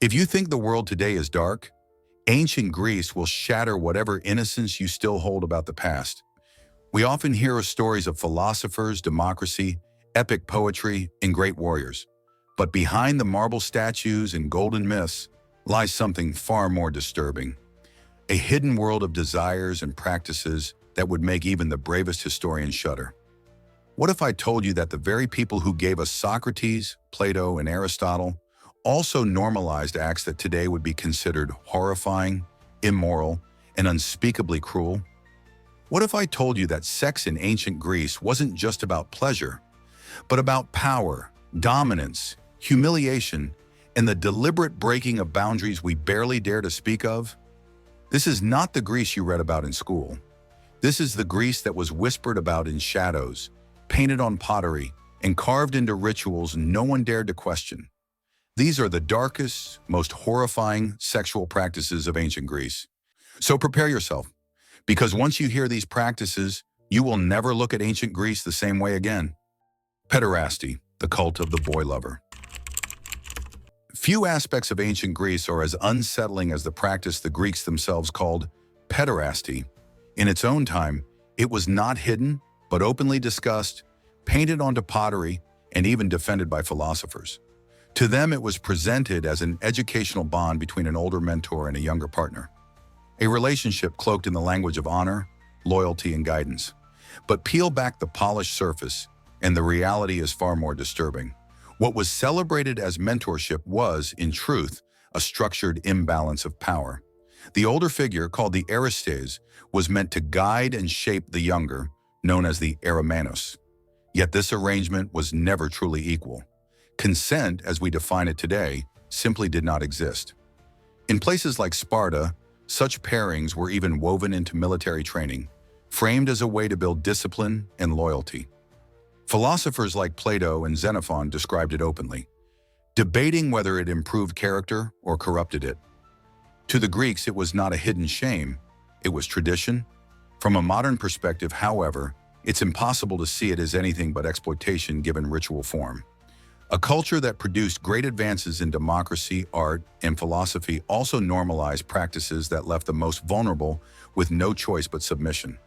If you think the world today is dark, ancient Greece will shatter whatever innocence you still hold about the past. We often hear of stories of philosophers, democracy, epic poetry, and great warriors. But behind the marble statues and golden myths lies something far more disturbing. A hidden world of desires and practices that would make even the bravest historian shudder. What if I told you that the very people who gave us Socrates, Plato, and Aristotle also normalized acts that today would be considered horrifying, immoral, and unspeakably cruel? What if I told you that sex in ancient Greece wasn't just about pleasure, but about power, dominance, humiliation, and the deliberate breaking of boundaries we barely dare to speak of? This is not the Greece you read about in school. This is the Greece that was whispered about in shadows, painted on pottery, and carved into rituals no one dared to question. These are the darkest, most horrifying sexual practices of ancient Greece. So prepare yourself, because once you hear these practices, you will never look at ancient Greece the same way again. Pederasty, the cult of the boy lover. Few aspects of ancient Greece are as unsettling as the practice the Greeks themselves called pederasty. In its own time, it was not hidden, but openly discussed, painted onto pottery, and even defended by philosophers. To them, it was presented as an educational bond between an older mentor and a younger partner. A relationship cloaked in the language of honor, loyalty, and guidance. But peel back the polished surface, and the reality is far more disturbing. What was celebrated as mentorship was, in truth, a structured imbalance of power. The older figure, called the aristes, was meant to guide and shape the younger, known as the eromenos. Yet this arrangement was never truly equal. Consent, as we define it today, simply did not exist. In places like Sparta, such pairings were even woven into military training, framed as a way to build discipline and loyalty. Philosophers like Plato and Xenophon described it openly, debating whether it improved character or corrupted it. To the Greeks, it was not a hidden shame, it was tradition. From a modern perspective, however, it's impossible to see it as anything but exploitation given ritual form. A culture that produced great advances in democracy, art, and philosophy also normalized practices that left the most vulnerable with no choice but submission.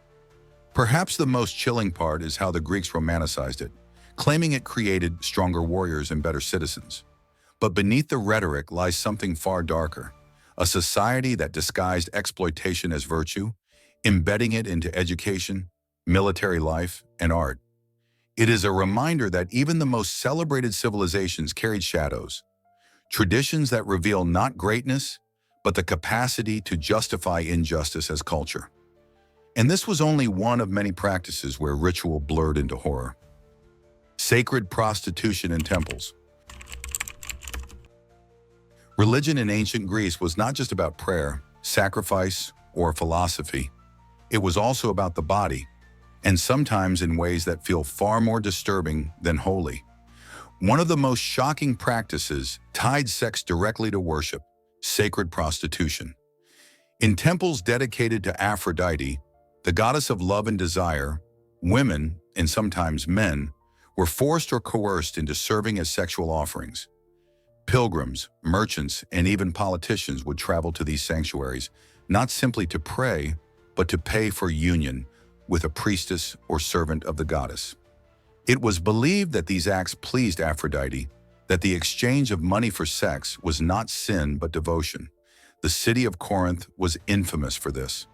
Perhaps the most chilling part is how the Greeks romanticized it, claiming it created stronger warriors and better citizens. But beneath the rhetoric lies something far darker, a society that disguised exploitation as virtue, embedding it into education, military life, and art. It is a reminder that even the most celebrated civilizations carried shadows, traditions that reveal not greatness, but the capacity to justify injustice as culture. And this was only one of many practices where ritual blurred into horror. Sacred prostitution in temples. Religion in ancient Greece was not just about prayer, sacrifice, or philosophy. It was also about the body, and sometimes in ways that feel far more disturbing than holy. One of the most shocking practices tied sex directly to worship, sacred prostitution. In temples dedicated to Aphrodite, the goddess of love and desire, women, and sometimes men, were forced or coerced into serving as sexual offerings. Pilgrims, merchants, and even politicians would travel to these sanctuaries, not simply to pray, but to pay for union with a priestess or servant of the goddess. It was believed that these acts pleased Aphrodite, that the exchange of money for sex was not sin but devotion. The city of Corinth was infamous for this.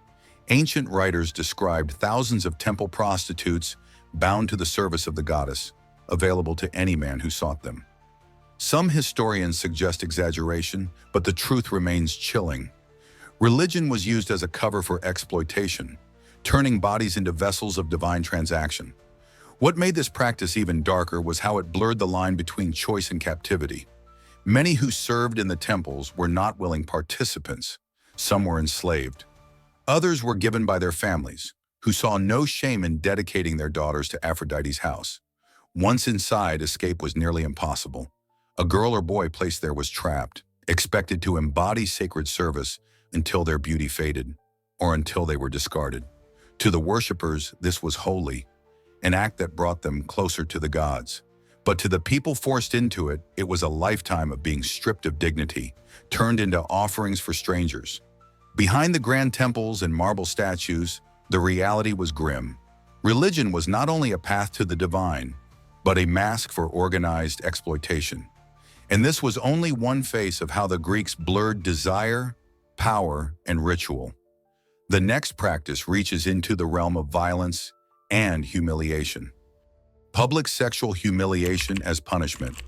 Ancient writers described thousands of temple prostitutes bound to the service of the goddess, available to any man who sought them. Some historians suggest exaggeration, but the truth remains chilling. Religion was used as a cover for exploitation, turning bodies into vessels of divine transaction. What made this practice even darker was how it blurred the line between choice and captivity. Many who served in the temples were not willing participants. Some were enslaved. Others were given by their families, who saw no shame in dedicating their daughters to Aphrodite's house. Once inside, escape was nearly impossible. A girl or boy placed there was trapped, expected to embody sacred service until their beauty faded, or until they were discarded. To the worshippers, this was holy, an act that brought them closer to the gods. But to the people forced into it, it was a lifetime of being stripped of dignity, turned into offerings for strangers. Behind the grand temples and marble statues, the reality was grim. Religion was not only a path to the divine, but a mask for organized exploitation. And this was only one face of how the Greeks blurred desire, power, and ritual. The next practice reaches into the realm of violence and humiliation. Public sexual humiliation as punishment.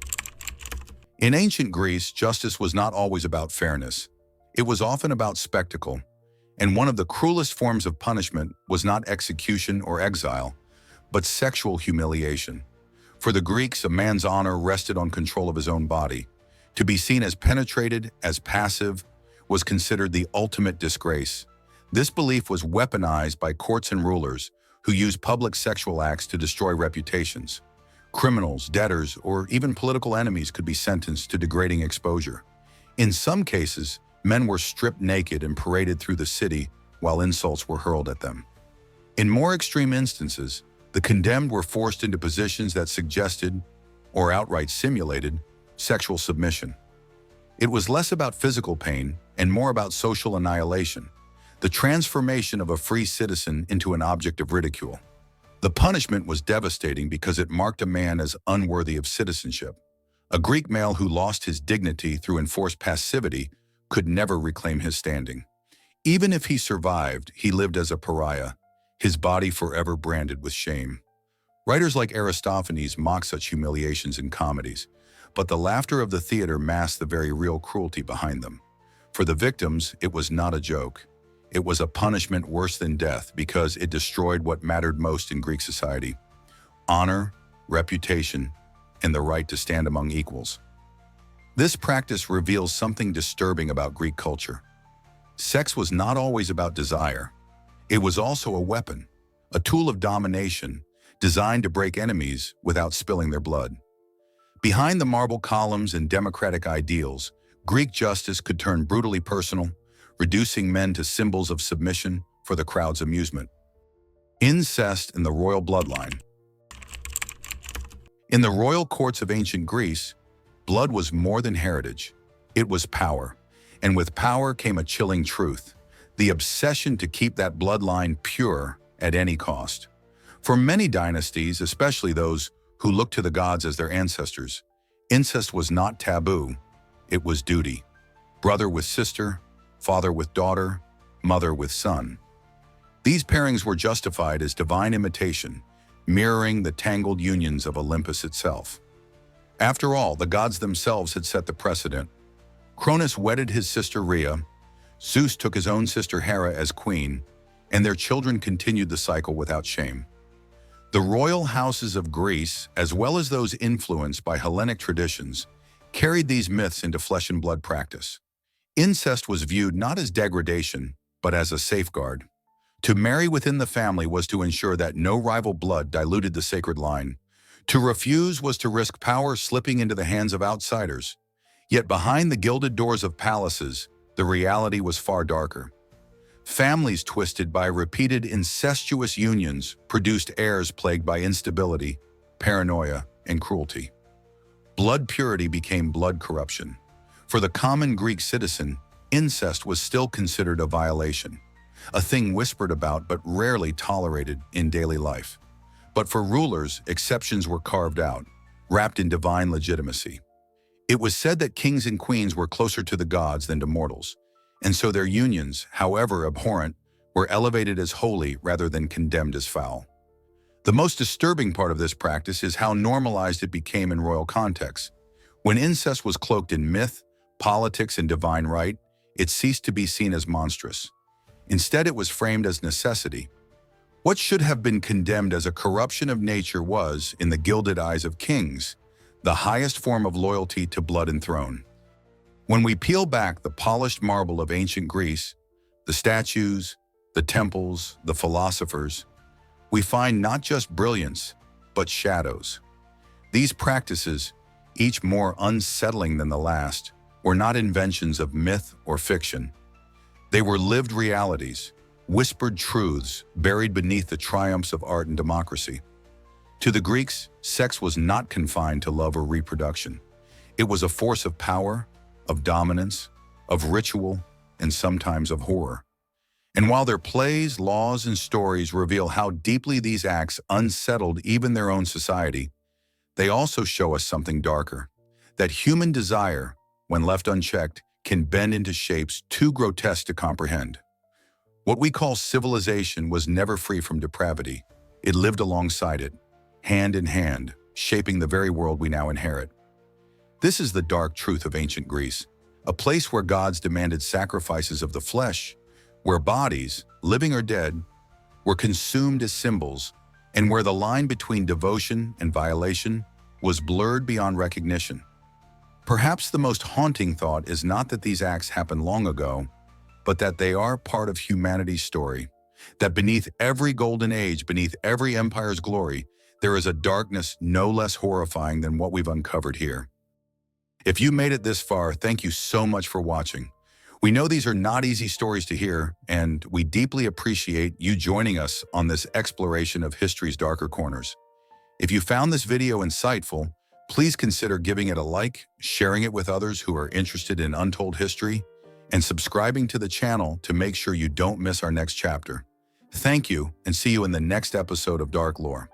In ancient Greece, justice was not always about fairness. It was often about spectacle, and one of the cruelest forms of punishment was not execution or exile, but sexual humiliation. For the Greeks, a man's honor rested on control of his own body. To be seen as penetrated, as passive, was considered the ultimate disgrace. This belief was weaponized by courts and rulers who used public sexual acts to destroy reputations. Criminals, debtors, or even political enemies could be sentenced to degrading exposure. In some cases, men were stripped naked and paraded through the city while insults were hurled at them. In more extreme instances, the condemned were forced into positions that suggested, or outright simulated, sexual submission. It was less about physical pain and more about social annihilation, the transformation of a free citizen into an object of ridicule. The punishment was devastating because it marked a man as unworthy of citizenship. A Greek male who lost his dignity through enforced passivity could never reclaim his standing. Even if he survived, he lived as a pariah, his body forever branded with shame. Writers like Aristophanes mock such humiliations in comedies, but the laughter of the theater masked the very real cruelty behind them. For the victims, it was not a joke. It was a punishment worse than death because it destroyed what mattered most in Greek society: honor, reputation, and the right to stand among equals. This practice reveals something disturbing about Greek culture. Sex was not always about desire. It was also a weapon, a tool of domination designed to break enemies without spilling their blood. Behind the marble columns and democratic ideals, Greek justice could turn brutally personal, reducing men to symbols of submission for the crowd's amusement. Incest in the royal bloodline. In the royal courts of ancient Greece, blood was more than heritage. It was power. And with power came a chilling truth: the obsession to keep that bloodline pure at any cost. For many dynasties, especially those who looked to the gods as their ancestors, incest was not taboo, it was duty. Brother with sister, father with daughter, mother with son. These pairings were justified as divine imitation, mirroring the tangled unions of Olympus itself. After all, the gods themselves had set the precedent. Cronus wedded his sister Rhea, Zeus took his own sister Hera as queen, and their children continued the cycle without shame. The royal houses of Greece, as well as those influenced by Hellenic traditions, carried these myths into flesh and blood practice. Incest was viewed not as degradation, but as a safeguard. To marry within the family was to ensure that no rival blood diluted the sacred line. To refuse was to risk power slipping into the hands of outsiders. Yet behind the gilded doors of palaces, the reality was far darker. Families twisted by repeated incestuous unions produced heirs plagued by instability, paranoia, and cruelty. Blood purity became blood corruption. For the common Greek citizen, incest was still considered a violation, a thing whispered about but rarely tolerated in daily life. But for rulers, exceptions were carved out, wrapped in divine legitimacy. It was said that kings and queens were closer to the gods than to mortals, and so their unions, however abhorrent, were elevated as holy rather than condemned as foul. The most disturbing part of this practice is how normalized it became in royal contexts. When incest was cloaked in myth, politics, and divine right, it ceased to be seen as monstrous. Instead, it was framed as necessity. What should have been condemned as a corruption of nature was, in the gilded eyes of kings, the highest form of loyalty to blood and throne. When we peel back the polished marble of ancient Greece, the statues, the temples, the philosophers, we find not just brilliance, but shadows. These practices, each more unsettling than the last, were not inventions of myth or fiction. They were lived realities, whispered truths buried beneath the triumphs of art and democracy. To the Greeks, sex was not confined to love or reproduction. It was a force of power, of dominance, of ritual, and sometimes of horror. And while their plays, laws, and stories reveal how deeply these acts unsettled even their own society, they also show us something darker, that human desire, when left unchecked, can bend into shapes too grotesque to comprehend. What we call civilization was never free from depravity. It lived alongside it, hand in hand, shaping the very world we now inherit. This is the dark truth of ancient Greece, a place where gods demanded sacrifices of the flesh, where bodies, living or dead, were consumed as symbols, and where the line between devotion and violation was blurred beyond recognition. Perhaps the most haunting thought is not that these acts happened long ago, but that they are part of humanity's story, that beneath every golden age, beneath every empire's glory, there is a darkness no less horrifying than what we've uncovered here. If you made it this far, thank you so much for watching. We know these are not easy stories to hear, and we deeply appreciate you joining us on this exploration of history's darker corners. If you found this video insightful, please consider giving it a like, sharing it with others who are interested in untold history, and subscribing to the channel to make sure you don't miss our next chapter. Thank you, and see you in the next episode of Dark Lore.